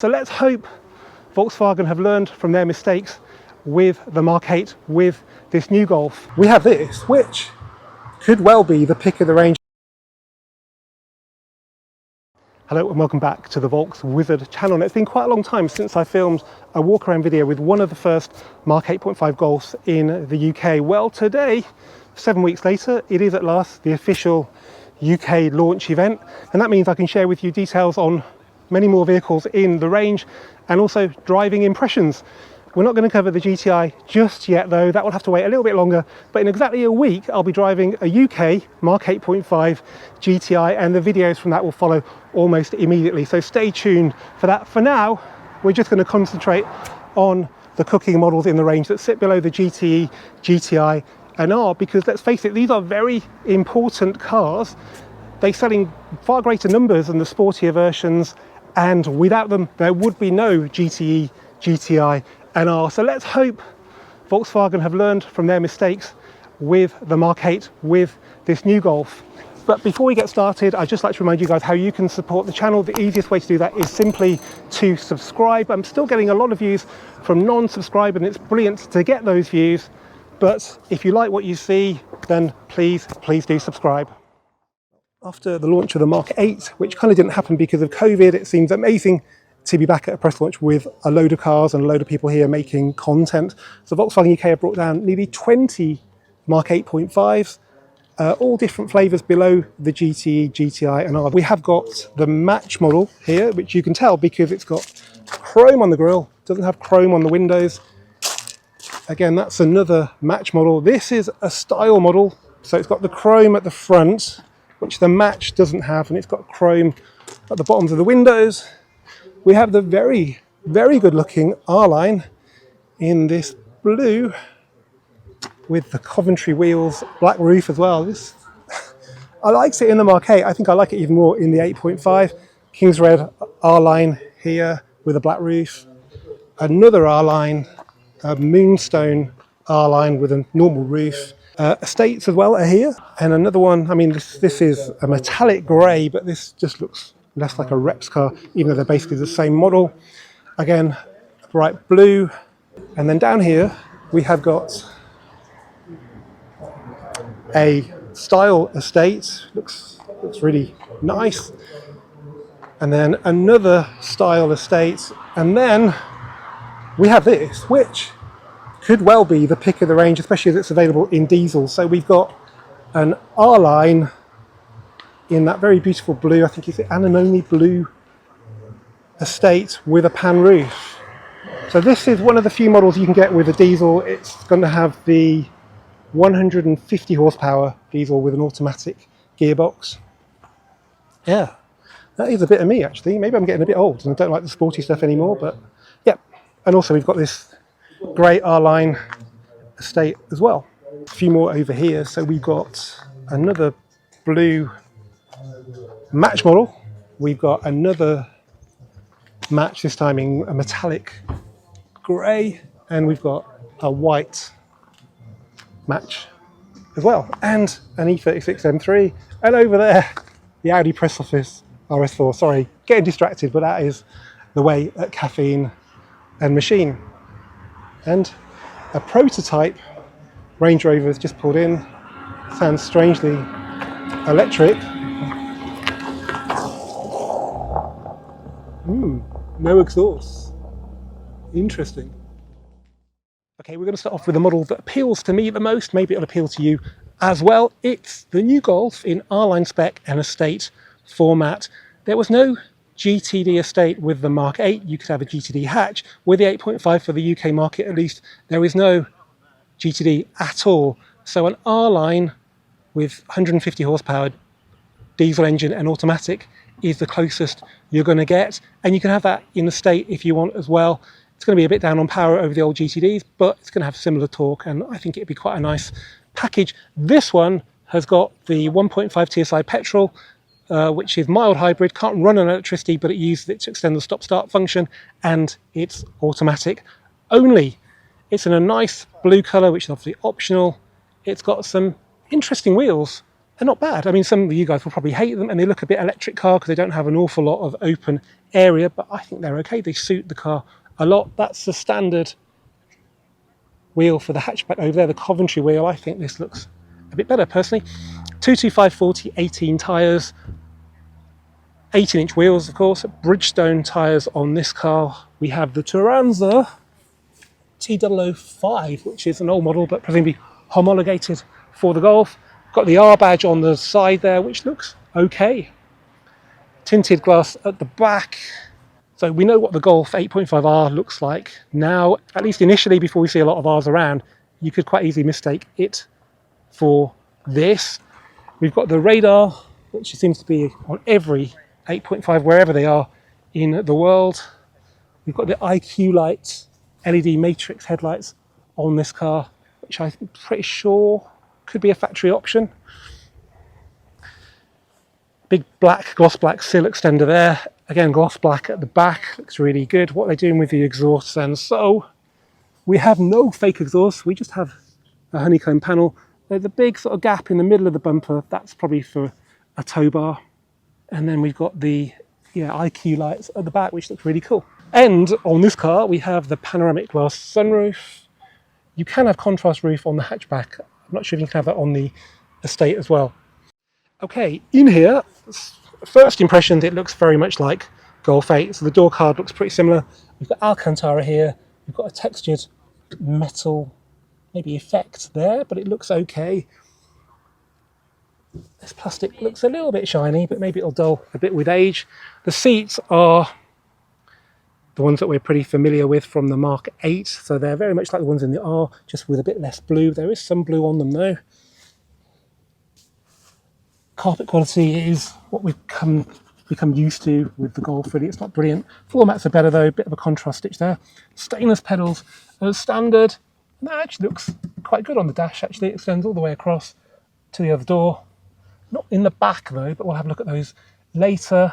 So let's hope Volkswagen have learned from their mistakes with the Mark 8, with this new Golf. We have this, which could well be the pick of the range. Hello and welcome back to the Volks Wizard channel. And it's been quite a long time since I filmed a walk around video with one of the first Mark 8.5 Golfs in the UK. Well, today, 7 weeks later, it is at last the official UK launch event. And that means I can share with you details on many more vehicles in the range and also driving impressions. We're not going to cover the GTI just yet though, that will have to wait a little bit longer, but in exactly a week I'll be driving a UK Mark 8.5 GTI and the videos from that will follow almost immediately, so stay tuned for that. For now, we're just going to concentrate on the cooking models in the range that sit below the GTE, GTI and R, because let's face it, these are very important cars. They sell in far greater numbers than the sportier versions, and without them there would be no GTE, GTI and R. So let's hope Volkswagen have learned from their mistakes with the Mark 8, with this new Golf. But before we get started, I'd just like to remind you guys how you can support the channel. The easiest way to do that is simply to subscribe. I'm still getting a lot of views from non-subscribers and it's brilliant to get those views. But if you like what you see, then please do subscribe. After the launch of the Mark 8, which kind of didn't happen because of COVID, it seems amazing to be back at a press launch with a load of cars and a load of people here making content. So Volkswagen UK have brought down nearly 20 Mark 8.5s, all different flavours below the GTE, GTI and R. We have got the match model here, which you can tell because it's got chrome on the grille, doesn't have chrome on the windows. Again, that's another match model. This is a style model, so it's got the chrome at the front, which the match doesn't have, and it's got chrome at the bottoms of the windows. We have the very good looking R-Line in this blue with the Coventry wheels, black roof as well. This, I like it in the Mark 8. I think I like it even more in the 8.5. King's Red R-Line here with a black roof. Another R-Line, a Moonstone R-Line with a normal roof. Estates as well are here, and another one. I mean, this is a metallic grey, but this just looks less like a Reps car, even though they're basically the same model. Again, bright blue, and then down here we have got a Style Estate. Looks really nice, and then another Style Estate, and then we have this, which could well be the pick of the range, especially as it's available in diesel. So we've got an R-Line in that very beautiful blue, I think it's the anemone blue Estate with a pan roof. So this is one of the few models you can get with a diesel. It's going to have the 150 horsepower diesel with an automatic gearbox. Yeah, that is a bit of me actually. Maybe I'm getting a bit old and I don't like the sporty stuff anymore, but yeah. And also we've got this grey R-Line Estate as well. A few more over here. So we've got another blue match model. We've got another match, this time in a metallic grey, and we've got a white match as well, and an E36 M3, and over there the Audi press office RS4. Sorry, getting distracted, but that is the way at Caffeine and Machine. And a prototype Range Rover has just pulled in. Sounds strangely electric. No exhaust. Interesting. Okay, we're going to start off with the model that appeals to me the most. Maybe it'll appeal to you as well. It's the new Golf in R-Line spec and estate format. There was no GTD estate with the Mark 8. You could have a GTD hatch. With the 8.5 for the UK market at least, there is no GTD at all. So an R-Line with 150 horsepower diesel engine and automatic is the closest you're going to get, and you can have that in estate if you want as well. It's going to be a bit down on power over the old GTDs, but it's going to have similar torque, and I think it'd be quite a nice package. This one has got the 1.5 TSI petrol, which is mild hybrid, can't run on electricity, but it uses it to extend the stop-start function, and it's automatic only. It's in a nice blue colour, which is obviously optional. It's got some interesting wheels. They're not bad. I mean, some of you guys will probably hate them, and they look a bit electric car because they don't have an awful lot of open area, but I think they're okay. They suit the car a lot. That's the standard wheel for the hatchback over there, the Coventry wheel. I think this looks a bit better personally. 225/40, 18 tyres, 18-inch wheels, of course, Bridgestone tyres on this car. We have the Turanza T005, which is an old model, but presumably homologated for the Golf. Got the R badge on the side there, which looks okay. Tinted glass at the back. So we know what the Golf 8.5R looks like now, at least initially, before we see a lot of Rs around. You could quite easily mistake it for this. We've got the radar, which seems to be on every 8.5, wherever they are in the world. We've got the IQ lights, LED matrix headlights on this car, which I'm pretty sure could be a factory option. Big black, gloss black sill extender there. Again, gloss black at the back, looks really good. What are they doing with the exhausts then? So we have no fake exhaust, we just have a honeycomb panel. There's a big sort of gap in the middle of the bumper, that's probably for a tow bar. And then we've got the IQ lights at the back, which looks really cool. And on this car, we have the panoramic glass sunroof. You can have contrast roof on the hatchback. I'm not sure if you can have that on the estate as well. Okay, in here, first impressions, it looks very much like Golf 8. So the door card looks pretty similar. We've got Alcantara here. We've got a textured metal, maybe effect there, but it looks okay. This plastic looks a little bit shiny, but maybe it'll dull a bit with age. The seats are the ones that we're pretty familiar with from the Mark 8, so they're very much like the ones in the R, just with a bit less blue. There is some blue on them though. Carpet quality is what we've become used to with the Golf, really. It's not brilliant. Floor mats are better though, bit of a contrast stitch there. Stainless pedals as standard. And that actually looks quite good on the dash, actually. It extends all the way across to the other door. Not in the back though, but we'll have a look at those later.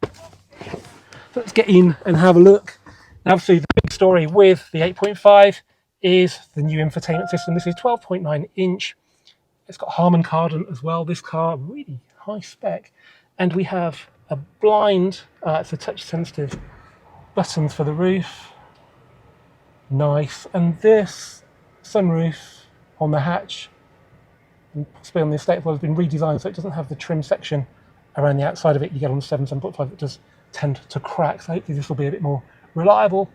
So let's get in and have a look. Now, obviously, the big story with the 8.5 is the new infotainment system. This is 12.9 inch. It's got Harman Kardon as well. This car, really high spec. And we have a blind, it's a touch sensitive buttons for the roof. Nice. And this sunroof on the hatch, and possibly on the estate as well, has been redesigned so it doesn't have the trim section around the outside of it. You get on the 7.5, it does tend to crack. So hopefully this will be a bit more reliable.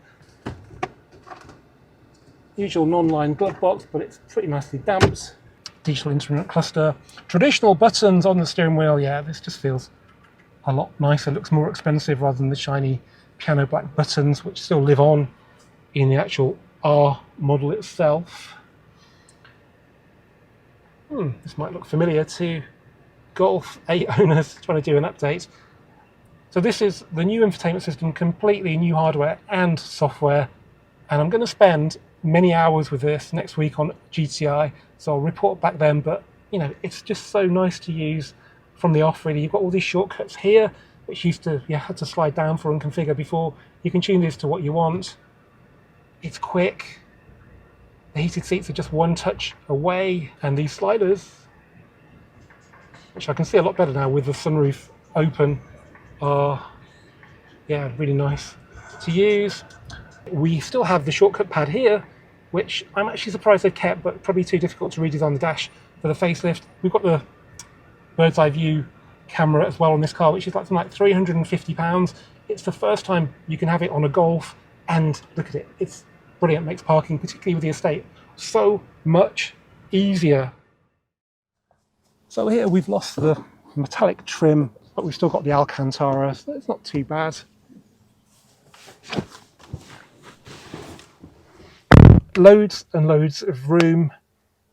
Usual non-line glove box, but it's pretty nicely damped. Digital instrument cluster. Traditional buttons on the steering wheel. Yeah, this just feels a lot nicer. Looks more expensive rather than the shiny piano black buttons, which still live on in the actual R model itself. This might look familiar to Golf 8 owners trying to do an update. So this is the new infotainment system, completely new hardware and software. And I'm going to spend many hours with this next week on GTI, so I'll report back then. But you know, it's just so nice to use from the off, really. You've got all these shortcuts here, which you had to slide down for and configure before. You can tune this to what you want. It's quick. The heated seats are just one touch away, and these sliders, which I can see a lot better now with the sunroof open, are really nice to use. We still have the shortcut pad here, which I'm actually surprised they've kept, but probably too difficult to redesign the dash for the facelift. We've got the bird's eye view camera as well on this car, which is something like £350. It's the first time you can have it on a Golf, and look at it, it's brilliant. Makes parking, particularly with the estate, so much easier. So here we've lost the metallic trim, but we've still got the Alcantara, so it's not too bad. Loads and loads of room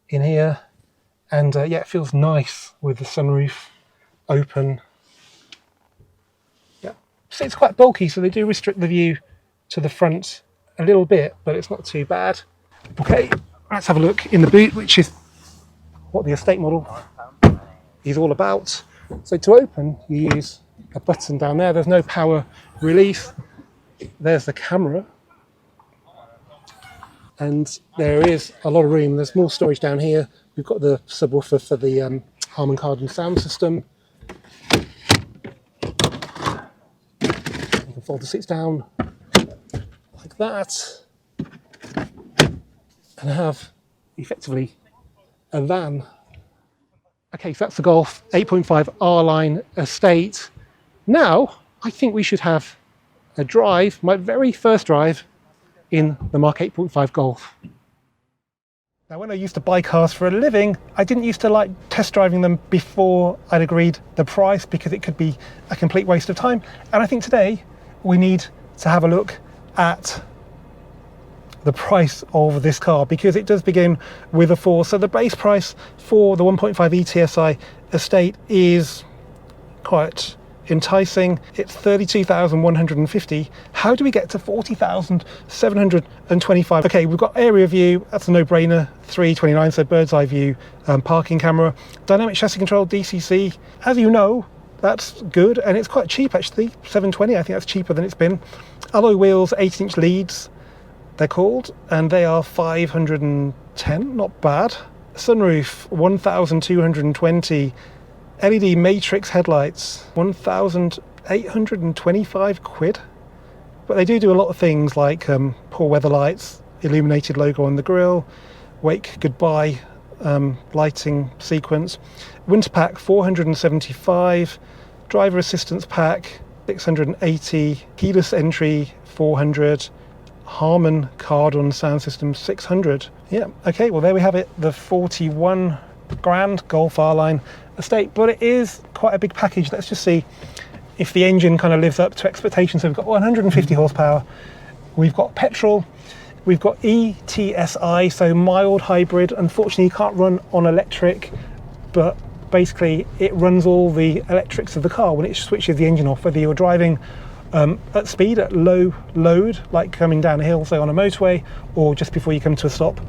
in here, and it feels nice with the sunroof open. Yeah, so it's quite bulky, so they do restrict the view to the front a little bit, but it's not too bad. Okay, let's have a look in the boot, which is what the estate model is all about. So to open, you use a button down there. There's no power release. There's the camera. And there is a lot of room. There's more storage down here. We've got the subwoofer for the Harman Kardon sound system. You can fold the seats down like that, and have effectively a van. Okay, so that's the Golf 8.5 R-Line Estate. Now, I think we should have a drive, my very first drive, in the Mark 8.5 Golf. Now, when I used to buy cars for a living, I didn't used to like test driving them before I'd agreed the price, because it could be a complete waste of time. And I think today we need to have a look at the price of this car, because it does begin with a 4. So the base price for the 1.5e TSI Estate is quite enticing. It's 32,150. How do we get to 40,725? Okay, we've got area view, that's a no-brainer, 329, so bird's eye view, parking camera, dynamic chassis control, DCC. As you know, that's good, and it's quite cheap actually, 720. I think that's cheaper than it's been. Alloy wheels, 18-inch leads, they're called, and they are 510, not bad. Sunroof, 1,220. LED matrix headlights, 1,825 quid. But they do a lot of things like poor weather lights, illuminated logo on the grille, wake goodbye lighting sequence. Winter pack, 475. Driver assistance pack, 680. Keyless entry, 400. Harman Kardon sound system, 600. Yeah, okay, well there we have it, the 41 grand Golf R-Line Estate, but it is quite a big package. Let's just see if the engine kind of lives up to expectations. So we've got 150 horsepower, we've got petrol, we've got ETSI, so mild hybrid. Unfortunately you can't run on electric, but basically it runs all the electrics of the car when it switches the engine off, whether you're driving at speed, at low load, like coming down a hill, say on a motorway, or just before you come to a stop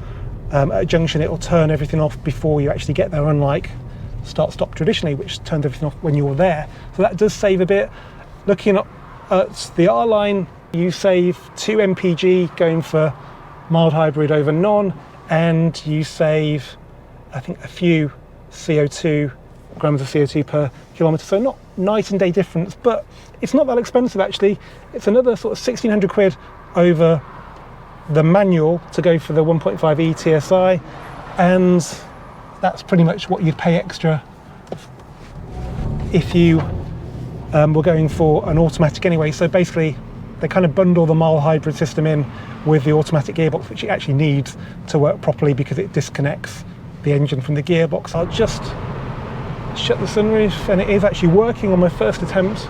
at a junction. It'll turn everything off before you actually get there, unlike start-stop traditionally, which turns everything off when you're there. So that does save a bit. Looking at the R-Line, you save 2 mpg going for mild hybrid over non, and you save, I think, a few grams of CO2 per kilometre. So not night and day difference, but it's not that expensive actually. It's another sort of 1,600 quid over the manual to go for the 1.5e TSI, and that's pretty much what you'd pay extra if you were going for an automatic anyway. So basically they kind of bundle the mild hybrid system in with the automatic gearbox, which it actually needs to work properly because it disconnects the engine from the gearbox. I'll just shut the sunroof, and it is actually working on my first attempt.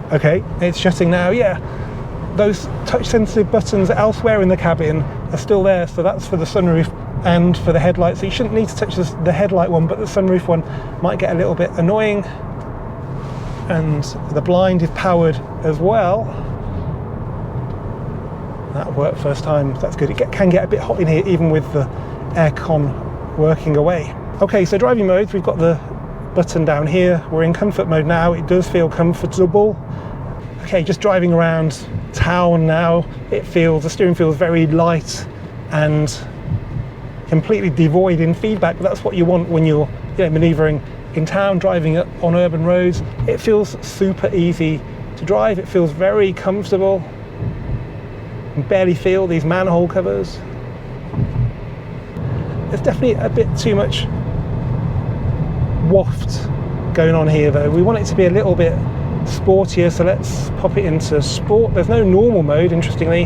Okay, it's shutting now. Yeah, those touch sensitive buttons elsewhere in the cabin are still there, so that's for the sunroof and for the headlights. So you shouldn't need to touch the headlight one, but the sunroof one might get a little bit annoying. And the blind is powered as well. That worked first time, that's good. It can get a bit hot in here even with the aircon working away. Okay, so driving modes, we've got the button down here. We're in comfort mode now. It does feel comfortable. Okay, just driving around town now, the steering feels very light and completely devoid in feedback. But that's what you want when you're manoeuvring in town, driving on urban roads. It feels super easy to drive. It feels very comfortable. You can barely feel these manhole covers. There's definitely a bit too much waft going on here though. We want it to be a little bit sportier, so let's pop it into sport. There's no normal mode, interestingly.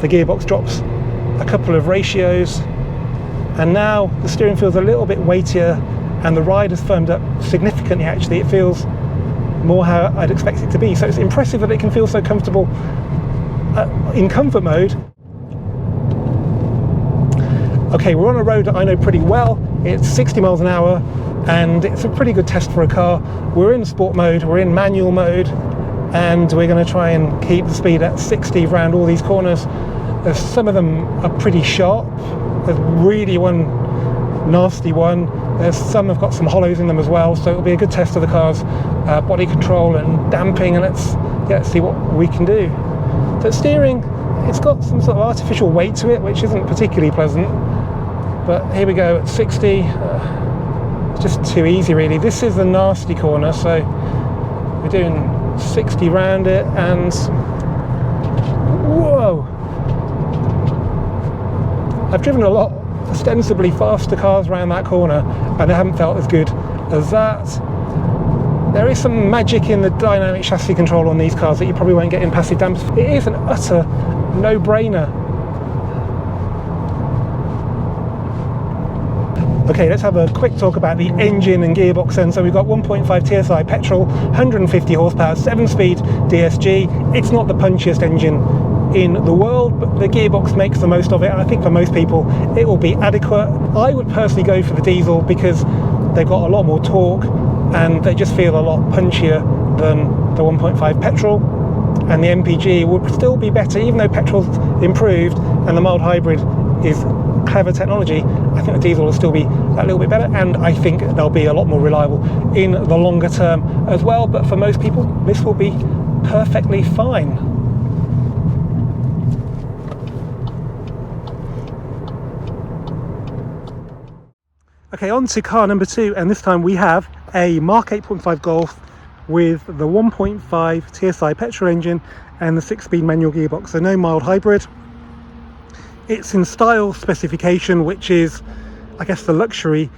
The gearbox drops a couple of ratios, and now the steering feels a little bit weightier, and the ride has firmed up significantly actually. It feels more how I'd expect it to be, so it's impressive that it can feel so comfortable in comfort mode. Okay, we're on a road that I know pretty well. It's 60 miles an hour, and it's a pretty good test for a car. We're in sport mode, we're in manual mode, and we're going to try and keep the speed at 60 around all these corners. Some of them are pretty sharp. There's really one nasty one. Some have got some hollows in them as well, so it'll be a good test of the car's body control and damping, and let's see what we can do. The steering, it's got some sort of artificial weight to it, which isn't particularly pleasant. But here we go at 60. It's just too easy, really. This is the nasty corner, so we're doing 60 round it, and whoa! I've driven a lot ostensibly faster cars around that corner, and they haven't felt as good as that. There is some magic in the dynamic chassis control on these cars that you probably won't get in passive dampers. It is an utter no-brainer. Okay, let's have a quick talk about the engine and gearbox then. So we've got 1.5 TSI petrol, 150 horsepower, 7-speed DSG. It's not the punchiest engine in the world, but the gearbox makes the most of it. I think for most people it will be adequate. I would personally go for the diesel because they've got a lot more torque and they just feel a lot punchier than the 1.5 petrol. And the MPG would still be better, even though petrol's improved and the mild hybrid is clever technology. I think the diesel will still be a little bit better, and I think they'll be a lot more reliable in the longer term as well. But for most people, this will be perfectly fine. Okay, on to car number 2, and this time we have a Mark 8.5 Golf with the 1.5 TSI petrol engine and the 6-speed manual gearbox, so no mild hybrid. It's in style specification, which is, I guess, the luxury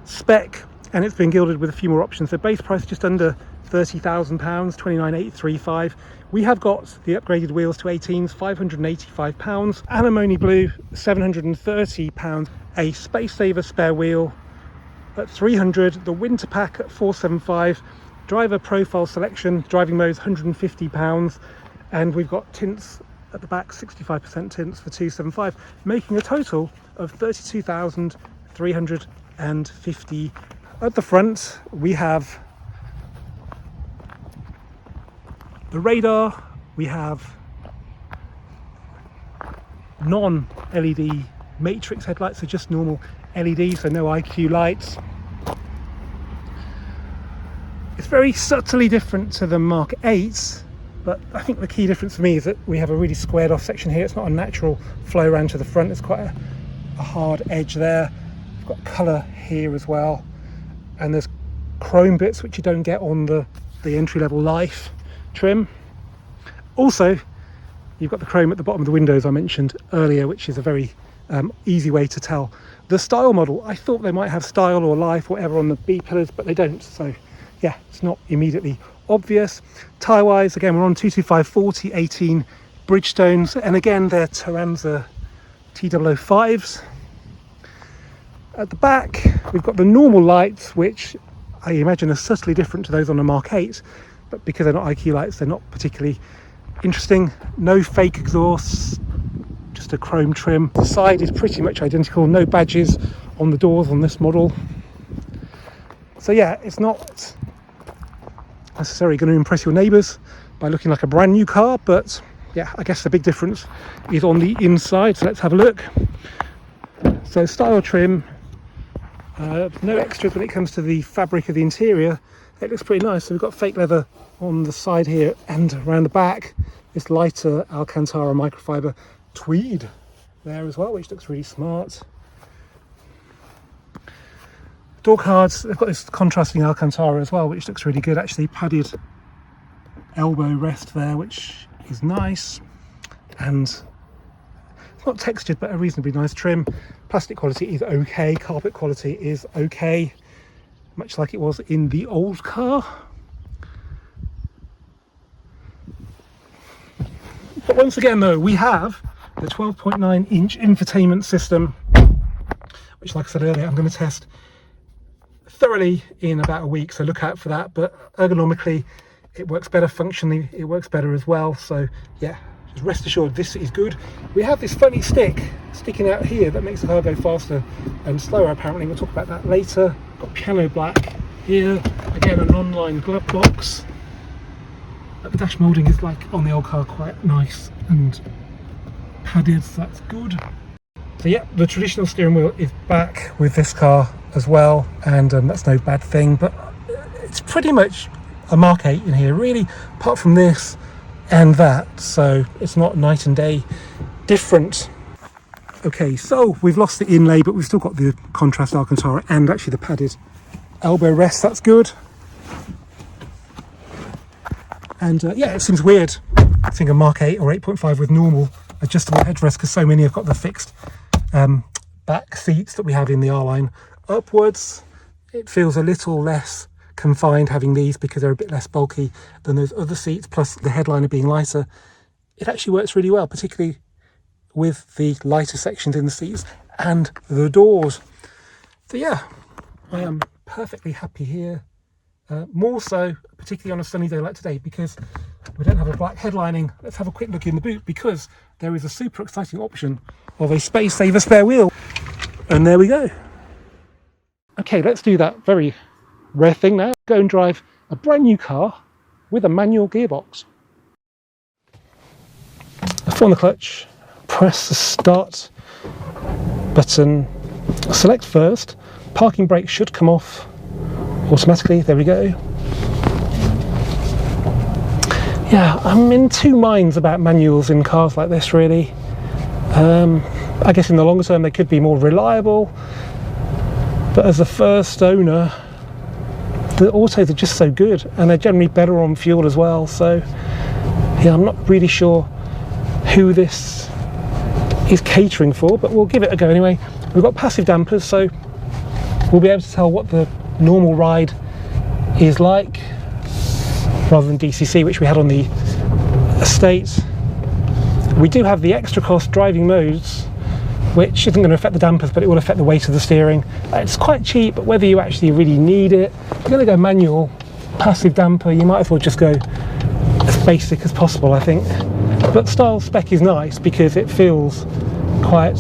spec, and it's been gilded with a few more options. So base price just under £30,000, 29,835. We have got the upgraded wheels to 18s, £585, antimony blue, £730, a space saver spare wheel at 300, the winter pack at 475, driver profile selection, driving modes £150, and we've got tints at the back, 65% tints for 275, making a total of 32,350. At the front we have the radar, we have non-LED matrix headlights, so just normal LEDs, so no IQ lights. It's very subtly different to the Mark 8, but I think the key difference for me is that we have a really squared off section here. It's not a natural flow around to the front, it's quite a hard edge there. We've got colour here as well, and there's chrome bits which you don't get on the entry-level Life trim. Also, you've got the chrome at the bottom of the windows I mentioned earlier, which is a very easy way to tell the style model. I thought they might have Style or Life or whatever on the B pillars, but they don't, so yeah, it's not immediately obvious. Tyre wise, again, we're on 225/40 18 Bridgestones, and again they're Turanza T005s. At the back we've got the normal lights, which I imagine are subtly different to those on the Mark 8, but because they're not IQ lights they're not particularly interesting. No fake exhausts, just a chrome trim. The side is pretty much identical, no badges on the doors on this model. So yeah, it's not necessarily going to impress your neighbours by looking like a brand new car, but yeah, I guess the big difference is on the inside, so let's have a look. So style trim, no extras when it comes to the fabric of the interior. It looks pretty nice. So we've got fake leather on the side here and around the back, this lighter Alcantara microfiber tweed there as well, which looks really smart. Door cards, they've got this contrasting Alcantara as well, which looks really good. Actually, padded elbow rest there, which is nice, and it's not textured but a reasonably nice trim. Plastic quality is okay, carpet quality is okay, much like it was in the old car. But once again though, we have the 12.9 inch infotainment system, which, like I said earlier, I'm going to test thoroughly in about a week, so look out for that. But ergonomically it works better, functionally it works better as well, so yeah, just rest assured this is good. We have this funny stick sticking out here that makes the car go faster and slower apparently. We'll talk about that later. Got piano black here, again a non-line glove box. The dash moulding is, like on the old car, quite nice and padded, so that's good. So yeah, the traditional steering wheel is back with this car as well, and that's no bad thing, but it's pretty much a Mark 8 in here really. Apart from this, and that, so it's not night and day different. Okay, so we've lost the inlay, but we've still got the contrast Alcantara and actually the padded elbow rest. That's good. And yeah, it seems weird, I think, a Mark 8 or 8.5 with normal adjustable headrest, because so many have got the fixed back seats that we have in the R-Line upwards. It feels a little less confined having these because they're a bit less bulky than those other seats, plus the headliner being lighter. It actually works really well, particularly with the lighter sections in the seats and the doors. So yeah, I am perfectly happy here. More so, particularly on a sunny day like today, because we don't have a black headlining. Let's have a quick look in the boot, because there is a super exciting option of a space saver spare wheel. And there we go. Okay, let's do that very rare thing now. Go and drive a brand new car with a manual gearbox. Foot on the clutch, press the start button, select first. Parking brake should come off automatically. There we go. Yeah, I'm in two minds about manuals in cars like this, really. I guess in the longer term they could be more reliable, but as a first owner, the autos are just so good, and they're generally better on fuel as well. So yeah, I'm not really sure who this is catering for, but we'll give it a go anyway. We've got passive dampers, so we'll be able to tell what the normal ride is like, rather than DCC, which we had on the estate. We do have the extra cost driving modes, which isn't going to affect the dampers, but it will affect the weight of the steering. It's quite cheap, but whether you actually really need it, if you're going to go manual, passive damper, you might as well just go as basic as possible, I think. But Style spec is nice because it feels quite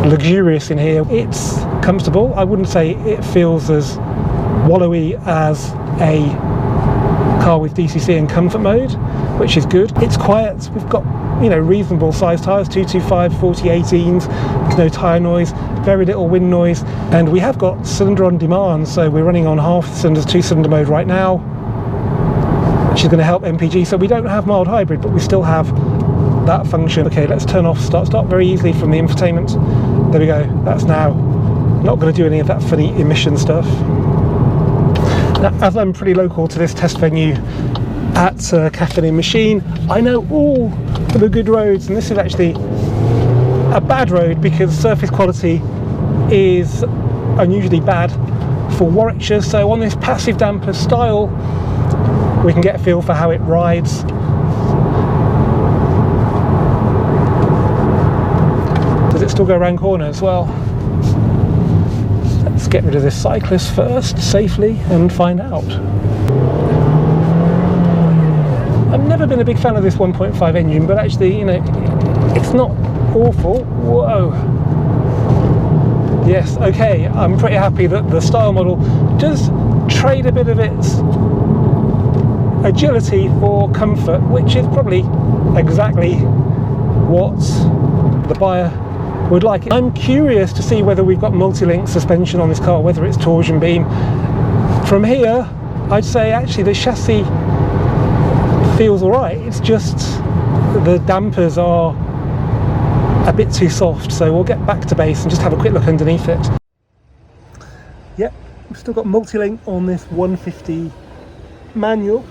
luxurious in here. It's comfortable. I wouldn't say it feels as wallowy as a car with DCC and comfort mode, which is good. It's quiet. We've got, you know, reasonable size tyres, 225 40 18s. There's no tyre noise, very little wind noise, and we have got cylinder on demand, so we're running on half the cylinders, 2-cylinder mode right now, which is going to help MPG. So we don't have mild hybrid, but we still have that function. Okay, let's turn off start very easily from the infotainment. There we go. That's now not going to do any of that funny emission stuff. Now, as I'm pretty local to this test venue at Cafe and Machine, I know all the good roads, and this is actually a bad road because surface quality is unusually bad for Warwickshire. So on this passive damper Style, we can get a feel for how it rides. Does it still go around corners? Well, let's get rid of this cyclist first, safely, and find out. I've never been a big fan of this 1.5 engine, but actually, you know, it's not awful. Whoa. Yes, okay, I'm pretty happy that the Style model does trade a bit of its agility for comfort, which is probably exactly what the buyer would like. I'm curious to see whether we've got multi-link suspension on this car, whether it's torsion beam. From here, I'd say actually the chassis feels alright. It's just the dampers are a bit too soft, so we'll get back to base and just have a quick look underneath it. Yep, we've still got multi-link on this 150 manual.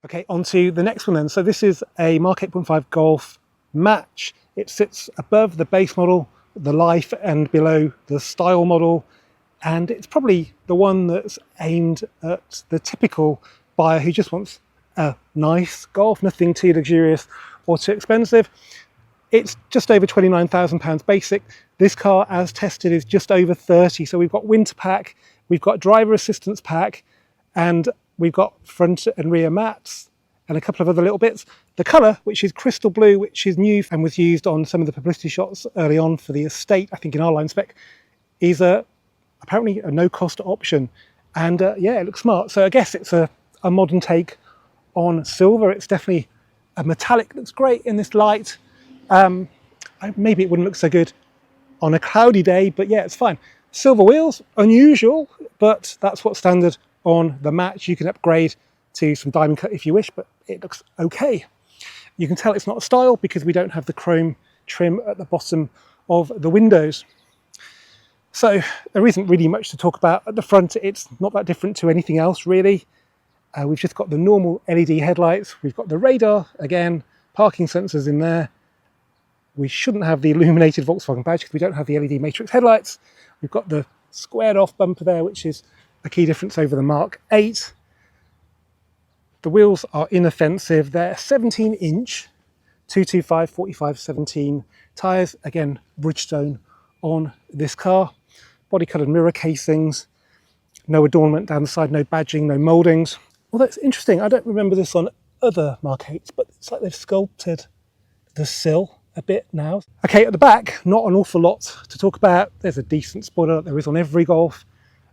Okay, on to the next one then. So this is a Mark 8.5 Golf Match. It sits above the base model, the Life, and below the Style model, and it's probably the one that's aimed at the typical buyer who just wants a nice Golf, nothing too luxurious or too expensive. It's just over £29,000 basic. This car, as tested, is just over 30. So we've got winter pack, we've got driver assistance pack, and we've got front and rear mats and a couple of other little bits. The colour, which is crystal blue, which is new and was used on some of the publicity shots early on for the estate, I think in our line spec, is apparently a no-cost option. And yeah, it looks smart. So I guess it's a modern take on silver. It's definitely a metallic, looks great in this light. Maybe it wouldn't look so good on a cloudy day, but yeah, it's fine. Silver wheels, unusual, but that's what's standard on the match. You can upgrade to some diamond cut if you wish, but it looks okay. You can tell it's not a Style because we don't have the chrome trim at the bottom of the windows. So there isn't really much to talk about. At the front, it's not that different to anything else really. We've just got the normal LED headlights. We've got the radar, again, parking sensors in there. We shouldn't have the illuminated Volkswagen badge because we don't have the LED matrix headlights. We've got the squared off bumper there, which is a key difference over the Mark 8. The wheels are inoffensive. They're 17-inch, 225 45/17 tyres. Again, Bridgestone on this car. Body coloured mirror casings. No adornment down the side, no badging, no mouldings. Although it's interesting, I don't remember this on other Mark 8s, but it's like they've sculpted the sill a bit now. Okay, at the back, not an awful lot to talk about. There's a decent spoiler that there is on every Golf.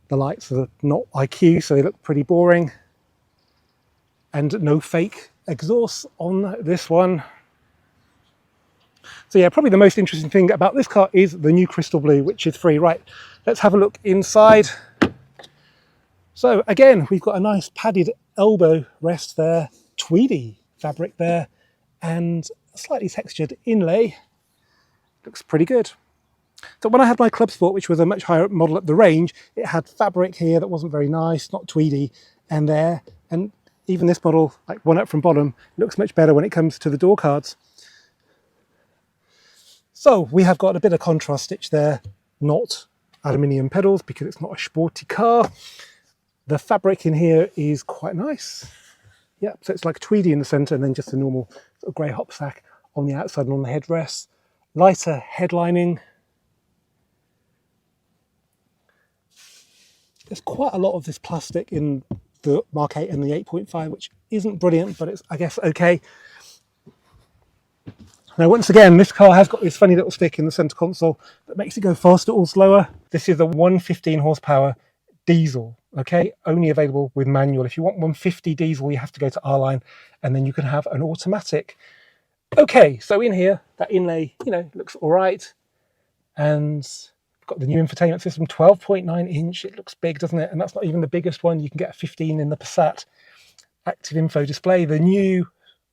The lights are not IQ, so they look pretty boring. And no fake exhaust on this one. So yeah, probably the most interesting thing about this car is the new crystal blue, which is free. Right, let's have a look inside. So again, we've got a nice padded elbow rest there, tweedy fabric there, and a slightly textured inlay. Looks pretty good. So when I had my Club Sport, which was a much higher model up the range, it had fabric here that wasn't very nice, not tweedy, and there. And even this model, like one up from bottom, looks much better when it comes to the door cards. So we have got a bit of contrast stitch there, not aluminium pedals because it's not a sporty car. The fabric in here is quite nice. Yeah, so it's like tweedy in the centre and then just a normal sort of grey hop sack on the outside and on the headrest. Lighter headlining. There's quite a lot of this plastic in the Mark 8 and the 8.5, which isn't brilliant, but it's, I guess, okay. Now, once again, this car has got this funny little stick in the centre console that makes it go faster or slower. This is a 115 horsepower diesel, okay? Only available with manual. If you want 150 diesel, you have to go to R-Line, and then you can have an automatic. Okay, so in here, that inlay, you know, looks all right. And we've got the new infotainment system, 12.9 inch. It looks big, doesn't it? And that's not even the biggest one. You can get a 15 in the Passat. Active info display, the new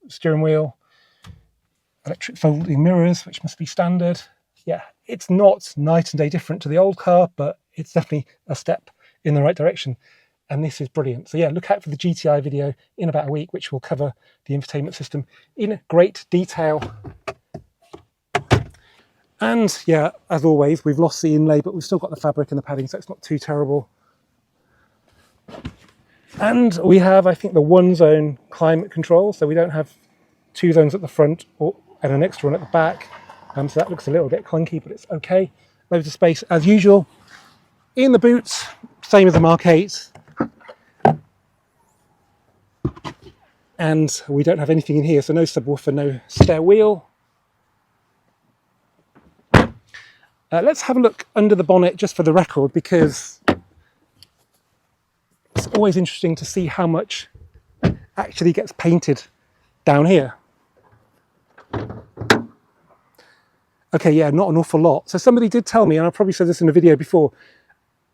steering wheel, electric folding mirrors, which must be standard. Yeah, it's not night and day different to the old car, but it's definitely a step in the right direction. And this is brilliant. So yeah, look out for the GTI video in about a week, which will cover the infotainment system in great detail. And yeah, as always, we've lost the inlay, but we've still got the fabric and the padding, so it's not too terrible. And we have, I think, the one zone climate control, so we don't have two zones at the front and an extra one at the back. So that looks a little bit clunky, but it's okay. Loads of space as usual. In the boots, same as the Mark 8. And we don't have anything in here, so no subwoofer, no spare wheel. Let's have a look under the bonnet just for the record, because it's always interesting to see how much actually gets painted down here. Okay, yeah, not an awful lot. So somebody did tell me, and I probably said this in a video before,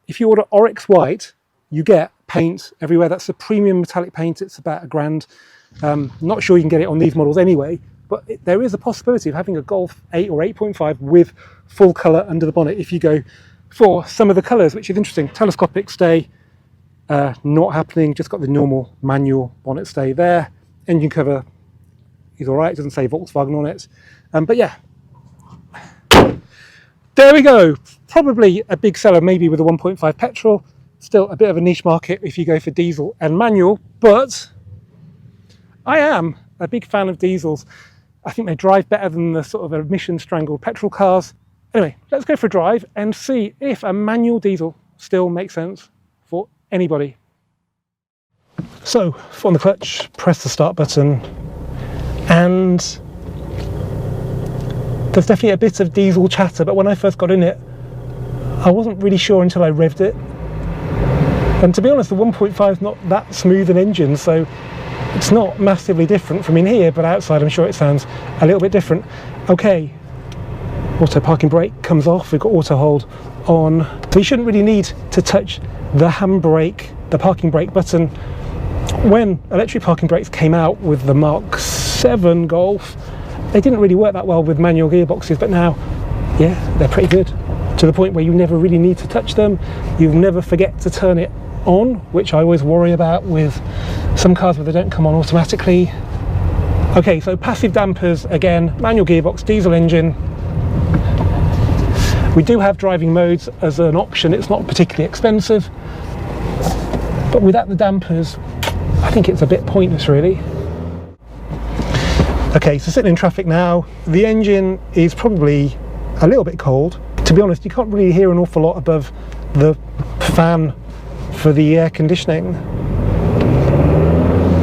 if you order Oryx White, you get paint everywhere. That's a premium metallic paint. It's about £1,000. Not sure you can get it on these models anyway, but there is a possibility of having a Golf 8 or 8.5 with full colour under the bonnet if you go for some of the colours, which is interesting. Telescopic stay, not happening, just got the normal manual bonnet stay there. Engine cover is all right, it doesn't say Volkswagen on it. But yeah, there we go. Probably a big seller, maybe with a 1.5 petrol. Still a bit of a niche market if you go for diesel and manual, but I am a big fan of diesels. I think they drive better than the sort of emission-strangled petrol cars. Anyway, let's go for a drive and see if a manual diesel still makes sense for anybody. So, foot on the clutch, press the start button, and there's definitely a bit of diesel chatter, but when I first got in it, I wasn't really sure until I revved it. And to be honest, the 1.5 is not that smooth an engine, so it's not massively different from in here, but outside I'm sure it sounds a little bit different. Okay, auto parking brake comes off, we've got auto hold on. So you shouldn't really need to touch the handbrake the parking brake button. When electric parking brakes came out with the Mark 7 Golf, they didn't really work that well with manual gearboxes, but now, yeah, they're pretty good, to the point where you never really need to touch them. You'll never forget to turn it on, which I always worry about with some cars where they don't come on automatically. Okay, so passive dampers, again, manual gearbox, diesel engine. We do have driving modes as an option. It's not particularly expensive, but without the dampers, I think it's a bit pointless, really. Okay, so sitting in traffic now, the engine is probably a little bit cold. To be honest, you can't really hear an awful lot above the fan for the air conditioning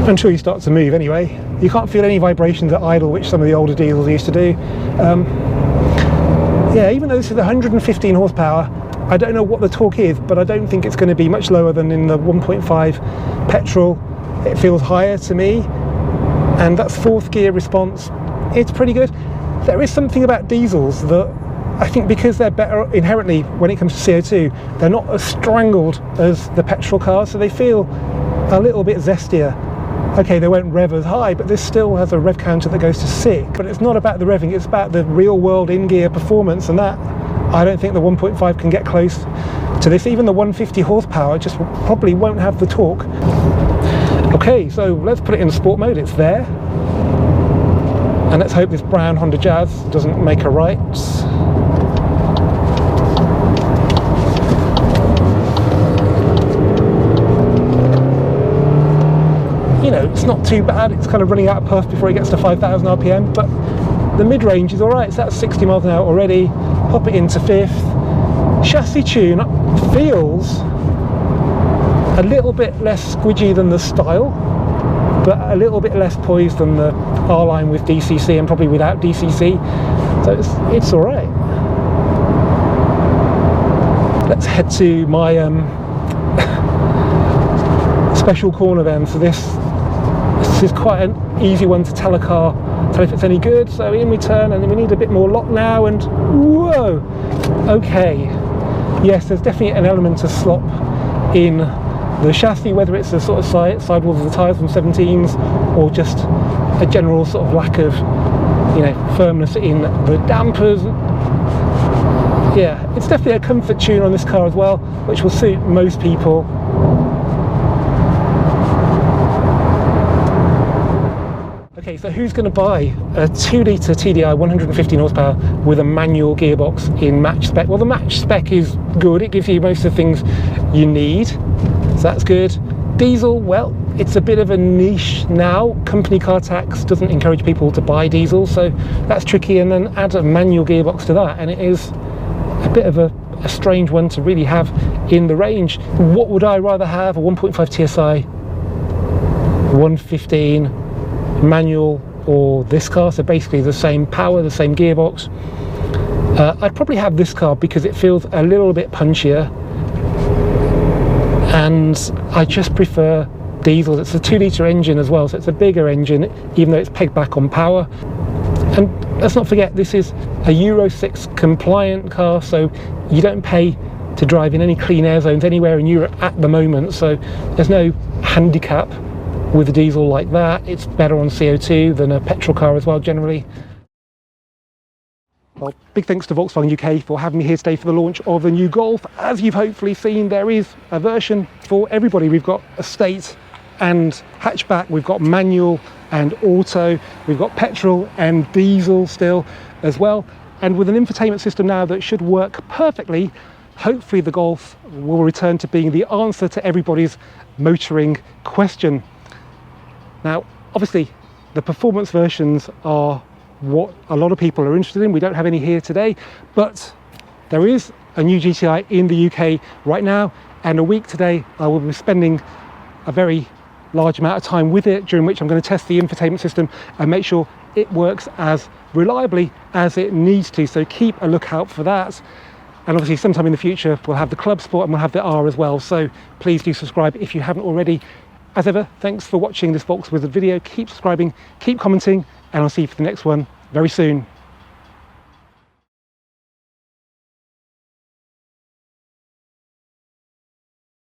until you start to move anyway. You can't feel any vibrations at idle, which some of the older diesels used to do. Yeah, even though this is 115 horsepower, I don't know what the torque is, but I don't think it's going to be much lower than in the 1.5 petrol. It feels higher to me, and that's fourth gear response. It's pretty good. There is something about diesels that I think, because they're better inherently when it comes to CO2, they're not as strangled as the petrol cars, so they feel a little bit zestier. Okay, they won't rev as high, but this still has a rev counter that goes to 6. But it's not about the revving, it's about the real world in-gear performance, and that, I don't think the 1.5 can get close to this. Even the 150 horsepower just probably won't have the torque. Okay, so let's put it in sport mode, it's there. And let's hope this brown Honda Jazz doesn't make a right. You know, it's not too bad. It's kind of running out of puff before it gets to 5,000 RPM, but the mid-range is all right. So that's 60 miles an hour already. Pop it into fifth. Chassis tune feels a little bit less squidgy than the Style, but a little bit less poised than the R-Line with DCC, and probably without DCC. So it's all right. Let's head to my special corner then. So this is quite an easy one to tell if it's any good. So in we turn, and then we need a bit more lock now, and whoa, okay. Yes, there's definitely an element of slop in the chassis, whether it's the sort of sidewalls of the tyres from 17s, or just a general sort of lack of, you know, firmness in the dampers. Yeah, it's definitely a comfort tune on this car as well, which will suit most people. Okay, so who's going to buy a 2-litre TDI 115 horsepower with a manual gearbox in match spec? Well, the match spec is good. It gives you most of the things you need, so that's good. Diesel, well, it's a bit of a niche now. Company car tax doesn't encourage people to buy diesel, so that's tricky. And then add a manual gearbox to that, and it is a bit of a strange one to really have in the range. What would I rather have? A 1.5 TSI 115 manual, or this car? So basically the same power, the same gearbox. I'd probably have this car because it feels a little bit punchier, and I just prefer diesel. It's a 2-litre engine as well, so it's a bigger engine, even though it's pegged back on power. And let's not forget, this is a Euro 6 compliant car, so you don't pay to drive in any clean air zones anywhere in Europe at the moment, so there's no handicap with a diesel like that. It's better on CO2 than a petrol car as well, generally. Well, big thanks to Volkswagen UK for having me here today for the launch of the new Golf. As you've hopefully seen, there is a version for everybody. We've got estate and hatchback, we've got manual and auto, we've got petrol and diesel still as well. And with an infotainment system now that should work perfectly, hopefully the Golf will return to being the answer to everybody's motoring question. Now, obviously, the performance versions are what a lot of people are interested in. We don't have any here today, but there is a new GTI in the UK right now, and a week today I will be spending a very large amount of time with it, during which I'm going to test the infotainment system and make sure it works as reliably as it needs to. So keep a lookout for that. And obviously sometime in the future we'll have the Club Sport and we'll have the R as well, so please do subscribe if you haven't already. As ever, thanks for watching this Volks Wizard video. Keep subscribing, keep commenting, and I'll see you for the next one very soon.